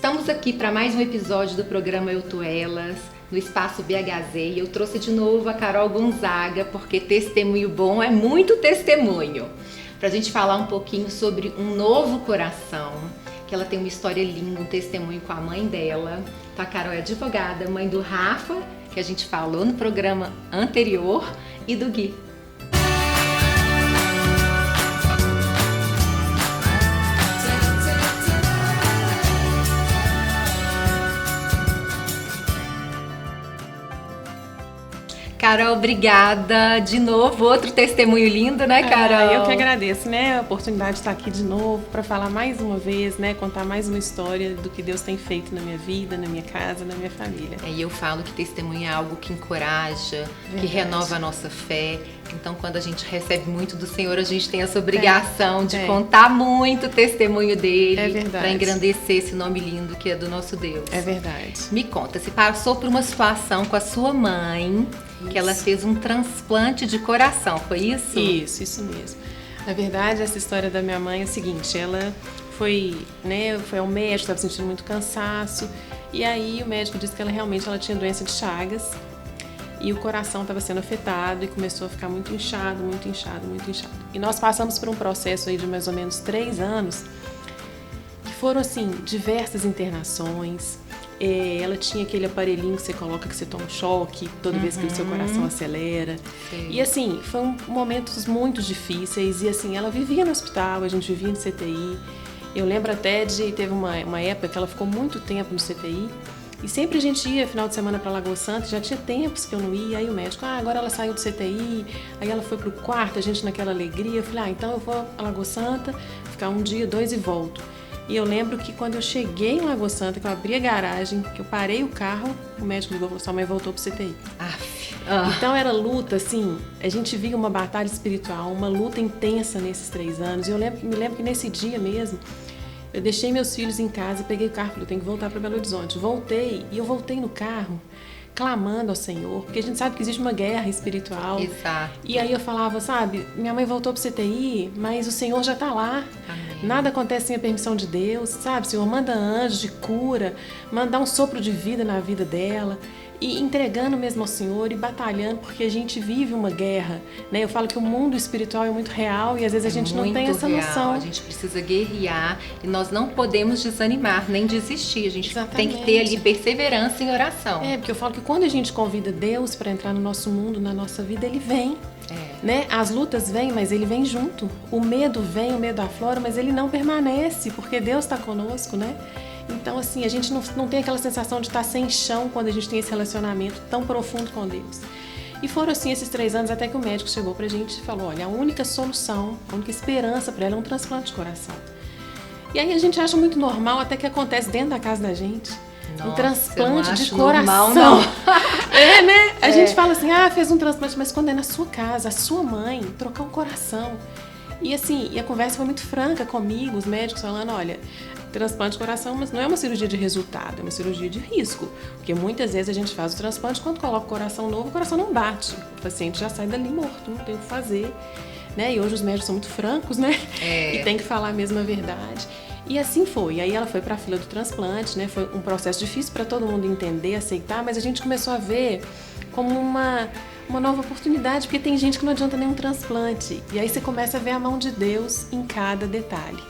Estamos aqui para mais um episódio do programa Eu Tu Elas, no Espaço BHZ, e eu trouxe de novo a Carol Gonzaga, porque testemunho bom é muito testemunho, para a gente falar um pouquinho sobre um novo coração, que ela tem uma história linda, um testemunho com a mãe dela. Então, a Carol é advogada, mãe do Rafa, que a gente falou no programa anterior, e do Gui. Carol, obrigada de novo, outro testemunho lindo, né, Carol? Eu que agradeço, né, a oportunidade de estar aqui de novo para falar mais uma vez, né, contar mais uma história do que Deus tem feito na minha vida, na minha casa, na minha família. E eu falo que testemunho é algo que encoraja, que renova a nossa fé. Então, quando a gente recebe muito do Senhor, a gente tem essa obrigação de contar muito o testemunho dele, para engrandecer esse nome lindo que é do nosso Deus. É verdade. Me conta, você passou por uma situação com a sua mãe, que ela fez um transplante de coração, foi isso? Isso mesmo. Na verdade, essa história da minha mãe é o seguinte, ela foi ao médico, estava sentindo muito cansaço, e aí o médico disse que ela realmente tinha doença de Chagas, e o coração estava sendo afetado e começou a ficar muito inchado. E nós passamos por um processo aí de mais ou menos 3 anos, que foram assim, diversas internações. Ela tinha aquele aparelhinho que você coloca, que você toma um choque toda vez que o seu coração acelera. Sim. E assim, foram momentos muito difíceis. E assim, ela vivia no hospital, a gente vivia no CTI. Eu lembro até teve uma época que ela ficou muito tempo no CTI. E sempre a gente ia final de semana para Lagoa Santa, já tinha tempos que eu não ia. Aí o médico, agora ela saiu do CTI. Aí ela foi pro quarto, a gente naquela alegria. Eu falei, então eu vou a Lagoa Santa, ficar 1 dia, 2 e volto. E eu lembro que quando eu cheguei em Lagoa Santa, que eu abri a garagem, que eu parei o carro, o médico ligou e falou, sua mãe voltou pro CTI. Então era luta, assim, a gente via uma batalha espiritual, uma luta intensa nesses 3 anos. E me lembro que nesse dia mesmo, eu deixei meus filhos em casa, peguei o carro e falei, eu tenho que voltar para Belo Horizonte. Voltei, e eu voltei no carro, clamando ao Senhor, porque a gente sabe que existe uma guerra espiritual. Exato. E aí eu falava, sabe, minha mãe voltou pro CTI, mas o Senhor já tá lá. Amém. Nada acontece sem a permissão de Deus, sabe? O Senhor manda anjos de cura, manda um sopro de vida na vida dela. E entregando mesmo ao Senhor e batalhando, porque a gente vive uma guerra, né? Eu falo que o mundo espiritual é muito real e às vezes a gente não tem essa noção. A gente precisa guerrear e nós não podemos desanimar, nem desistir. A gente tem que ter ali perseverança em oração. Porque eu falo que quando a gente convida Deus para entrar no nosso mundo, na nossa vida, Ele vem. Né? As lutas vêm, mas Ele vem junto. O medo vem, o medo aflora, mas ele não permanece, porque Deus está conosco, né? Então, assim, a gente não tem aquela sensação de estar sem chão quando a gente tem esse relacionamento tão profundo com Deus. E foram, assim, esses 3 anos até que o médico chegou pra gente e falou, olha, a única solução, a única esperança pra ela é um transplante de coração. E aí a gente acha muito normal, até que acontece dentro da casa da gente. Nossa, um transplante de Normal, coração. não. Né? A gente fala assim, fez um transplante, mas quando é na sua casa, a sua mãe, trocar um coração. E assim, a conversa foi muito franca comigo, os médicos falando, olha, transplante de coração, mas não é uma cirurgia de resultado, é uma cirurgia de risco. Porque muitas vezes a gente faz o transplante, quando coloca o coração novo, o coração não bate. O paciente já sai dali morto, não tem o que fazer. Né? E hoje os médicos são muito francos, né? E tem que falar a mesma verdade. E assim foi. E aí ela foi para a fila do transplante, né? Foi um processo difícil para todo mundo entender, aceitar, mas a gente começou a ver como uma nova oportunidade, porque tem gente que não adianta nenhum transplante. E aí você começa a ver a mão de Deus em cada detalhe.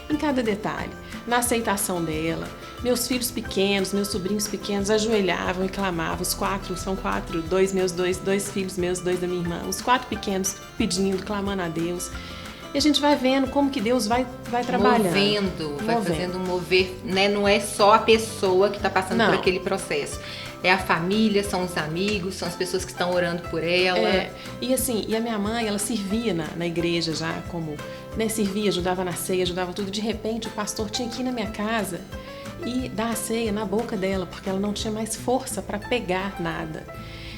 Em cada detalhe. Na aceitação dela. Meus filhos pequenos, meus sobrinhos pequenos ajoelhavam e clamavam. Os 4, são 4, 2 filhos meus, 2 da minha irmã. Os 4 pequenos pedindo, clamando a Deus. E a gente vai vendo como que Deus vai trabalhando. Vai fazendo mover, né? Não é só a pessoa que está passando por aquele processo. É a família, são os amigos, são as pessoas que estão orando por ela. E assim, e a minha mãe, ela servia na igreja já como, né, servia, ajudava na ceia, ajudava tudo. De repente, o pastor tinha que ir na minha casa e dar a ceia na boca dela, porque ela não tinha mais força para pegar nada.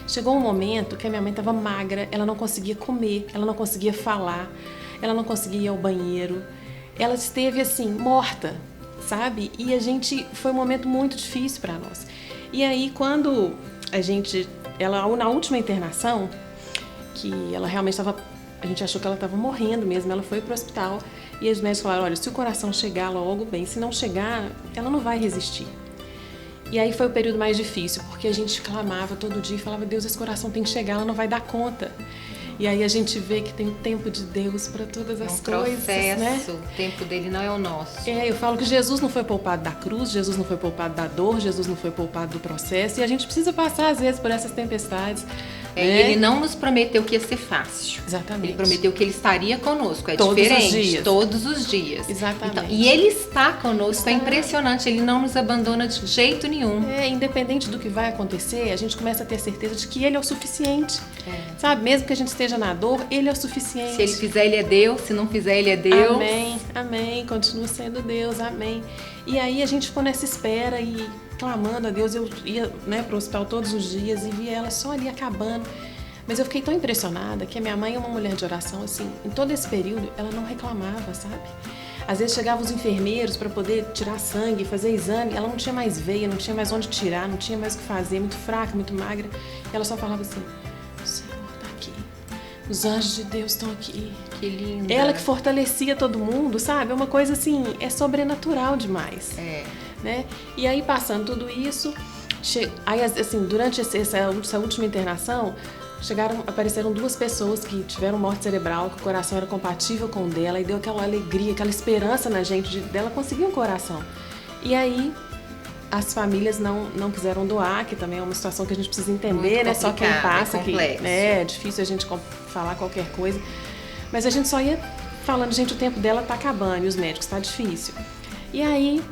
Chegou um momento que a minha mãe estava magra, ela não conseguia comer, ela não conseguia falar, ela não conseguia ir ao banheiro. Ela esteve assim, morta, sabe? E foi um momento muito difícil para nós. E aí, quando ela na última internação, que ela realmente a gente achou que ela estava morrendo mesmo, ela foi pro hospital E os médicos falaram, olha, se o coração chegar logo, bem, se não chegar, ela não vai resistir. E aí foi o período mais difícil, porque a gente clamava todo dia e falava, Deus, esse coração tem que chegar, ela não vai dar conta. E aí a gente vê que tem o tempo de Deus para todas as coisas, né? O tempo dele não é o nosso. Eu falo que Jesus não foi poupado da cruz, Jesus não foi poupado da dor, Jesus não foi poupado do processo, e a gente precisa passar às vezes por essas tempestades. E ele não nos prometeu que ia ser fácil. Exatamente. Ele prometeu que ele estaria conosco. É todos diferente. Os dias. Todos os dias. Exatamente. Então, e ele está conosco, é impressionante. Ele não nos abandona de jeito nenhum. Independente do que vai acontecer, a gente começa a ter certeza de que ele é o suficiente. Sabe? Mesmo que a gente esteja na dor, ele é o suficiente. Se ele fizer, ele é Deus. Se não fizer, ele é Deus. Amém. Amém. Continua sendo Deus. Amém. E aí a gente ficou nessa espera e clamando a Deus. Eu ia, para o hospital todos os dias e via ela só ali acabando. Mas eu fiquei tão impressionada que a minha mãe é uma mulher de oração, assim, em todo esse período ela não reclamava, sabe? Às vezes chegavam os enfermeiros para poder tirar sangue, fazer exame, ela não tinha mais veia, não tinha mais onde tirar, não tinha mais o que fazer, muito fraca, muito magra. E ela só falava assim, o Senhor está aqui, os anjos de Deus estão aqui. Que linda. Ela que fortalecia todo mundo, sabe? É uma coisa assim, é sobrenatural demais. Né? E aí passando tudo isso, aí, assim, durante essa última internação, apareceram 2 pessoas que tiveram morte cerebral, que o coração era compatível com o dela, e deu aquela alegria, aquela esperança na gente dela conseguir um coração. E aí as famílias não quiseram doar, que também é uma situação que a gente precisa entender, né? Só quem passa, que é difícil a gente falar qualquer coisa. Mas a gente só ia falando, gente, o tempo dela tá acabando, e os médicos, tá difícil. E aí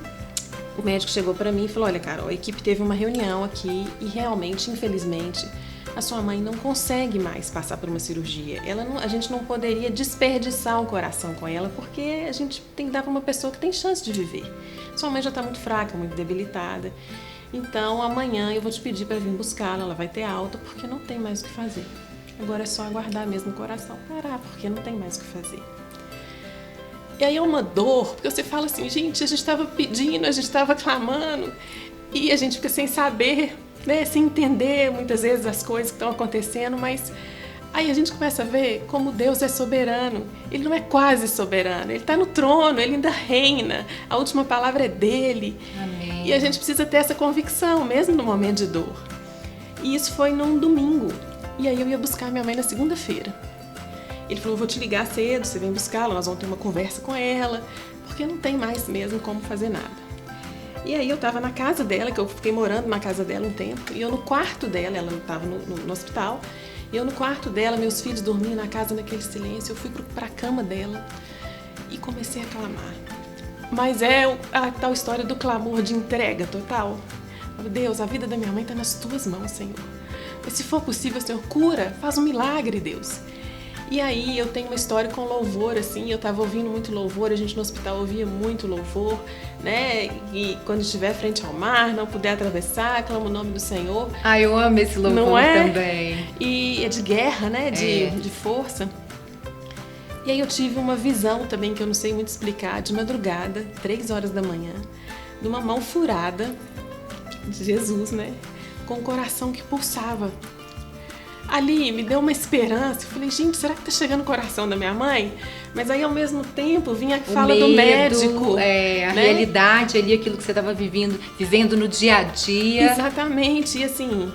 o médico chegou pra mim e falou, olha, Carol, a equipe teve uma reunião aqui e realmente, infelizmente, a sua mãe não consegue mais passar por uma cirurgia. A gente não poderia desperdiçar um coração com ela, porque a gente tem que dar para uma pessoa que tem chance de viver. Sua mãe já está muito fraca, muito debilitada. Então, amanhã eu vou te pedir para vir buscá-la, ela vai ter alta, porque não tem mais o que fazer. Agora é só aguardar mesmo o coração parar, porque não tem mais o que fazer. E aí é uma dor, porque você fala assim, gente, a gente estava pedindo, a gente estava clamando, e a gente fica sem saber, né, sem entender muitas vezes as coisas que estão acontecendo, mas aí a gente começa a ver como Deus é soberano. Ele não é quase soberano, ele está no trono, ele ainda reina, a última palavra é dele. Amém. E a gente precisa ter essa convicção, mesmo no momento de dor. E isso foi num domingo, e aí eu ia buscar minha mãe na segunda-feira. Ele falou, eu vou te ligar cedo, você vem buscá-la, nós vamos ter uma conversa com ela, porque não tem mais mesmo como fazer nada. E aí eu tava na casa dela, que eu fiquei morando na casa dela um tempo, e eu no quarto dela, ela estava no hospital, e eu no quarto dela, meus filhos dormiam na casa naquele silêncio, eu fui pra cama dela e comecei a clamar. Mas é a tal história do clamor de entrega total. Deus, a vida da minha mãe está nas tuas mãos, Senhor. Mas se for possível, Senhor, cura, faz um milagre, Deus. E aí eu tenho uma história com louvor, assim, eu tava ouvindo muito louvor, a gente no hospital ouvia muito louvor, né? E quando estiver frente ao mar, não puder atravessar, clama o nome do Senhor. Ah, eu amo esse louvor não é? Também. E é de guerra, né? De força. E aí eu tive uma visão também, que eu não sei muito explicar, de madrugada, 3 horas da manhã, de uma mão furada de Jesus, né? Com o coração que pulsava. Ali me deu uma esperança, eu falei, gente, será que tá chegando o coração da minha mãe? Mas aí ao mesmo tempo vinha a fala do médico. A realidade ali, aquilo que você estava vivendo no dia a dia. Exatamente, e assim,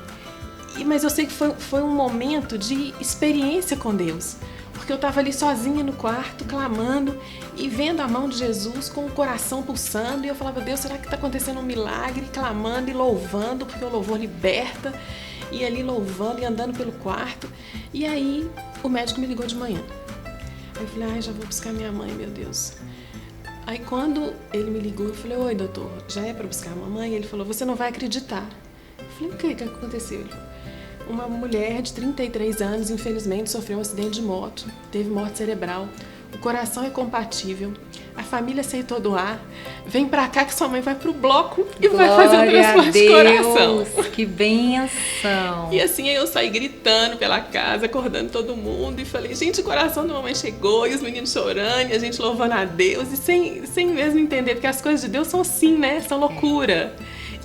mas eu sei que foi um momento de experiência com Deus. Porque eu estava ali sozinha no quarto, clamando e vendo a mão de Jesus com o coração pulsando. E eu falava, Deus, será que está acontecendo um milagre? Clamando e louvando, porque o louvor liberta. E ali louvando e andando pelo quarto. E aí o médico me ligou de manhã. Aí eu falei, já vou buscar minha mãe, meu Deus. Aí quando ele me ligou, eu falei, oi, doutor, já é para buscar a mamãe? Ele falou, você não vai acreditar. Eu falei, o que aconteceu? Ele falou, uma mulher de 33 anos, infelizmente, sofreu um acidente de moto, teve morte cerebral, o coração é compatível, a família aceitou doar, vem pra cá que sua mãe vai pro bloco e vai fazer um transplante de coração. Que benção! E assim eu saí gritando pela casa, acordando todo mundo e falei, gente, o coração da mamãe chegou, e os meninos chorando, e a gente louvando a Deus, e sem mesmo entender, porque as coisas de Deus são assim, né? São loucura.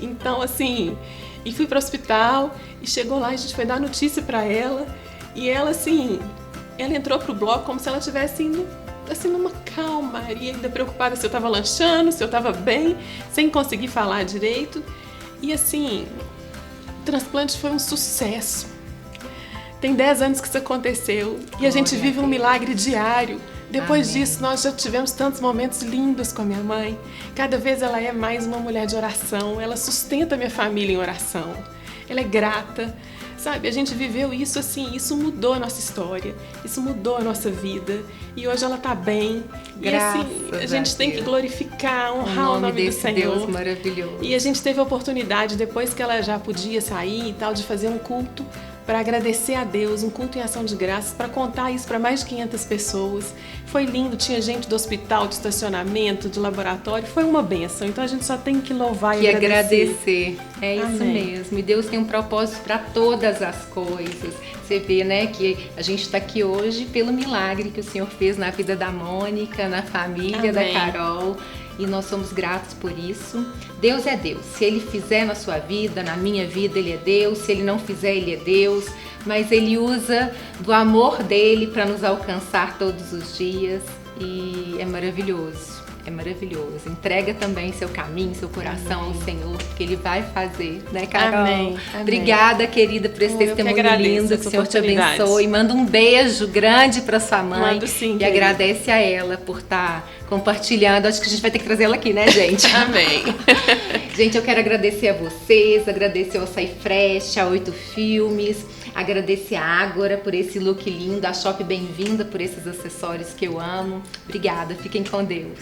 Então, assim, e fui pro hospital, e chegou lá, a gente foi dar notícia pra ela, e ela, assim, ela entrou pro bloco como se ela estivesse indo assim, numa calmaria, ainda preocupada se eu estava lanchando, se eu estava bem, sem conseguir falar direito. E assim, o transplante foi um sucesso. Tem 10 anos que isso aconteceu e a gente vive um milagre diário. Depois disso, nós já tivemos tantos momentos lindos com a minha mãe. Cada vez ela é mais uma mulher de oração, ela sustenta a minha família em oração. Ela é grata, sabe? A gente viveu isso assim, isso mudou a nossa história, isso mudou a nossa vida. E hoje ela tá bem. Graças e assim, a gente tem que glorificar, honrar o nome do desse Senhor. Deus maravilhoso. E a gente teve a oportunidade, depois que ela já podia sair e tal, de fazer um culto para agradecer a Deus, um culto em ação de graças, para contar isso para mais de 500 pessoas. Foi lindo, tinha gente do hospital, de estacionamento, de laboratório, foi uma bênção. Então a gente só tem que louvar e agradecer. É isso mesmo. E Deus tem um propósito para todas as coisas. Você vê, né, que a gente está aqui hoje pelo milagre que o Senhor fez na vida da Mônica, na família da Carol. E nós somos gratos por isso. Deus é Deus. Se Ele fizer na sua vida, na minha vida, Ele é Deus. Se Ele não fizer, Ele é Deus. Mas Ele usa do amor dEle para nos alcançar todos os dias. E é maravilhoso. É maravilhoso. Entrega também seu caminho, seu coração ao Senhor, porque Ele vai fazer, né, Carol? Amém. Obrigada, querida, por esse testemunho lindo. Que o Senhor te abençoe. Manda um beijo grande para sua mãe. Mando sim, e agradece a ela por estar compartilhando. Acho que a gente vai ter que trazer ela aqui, né, gente? Amém. Gente, eu quero agradecer a vocês, agradecer ao Açaí Fresh, a 8 Filmes, agradecer a Ágora por esse look lindo, a Shop Bem-vinda por esses acessórios que eu amo. Obrigada, fiquem com Deus.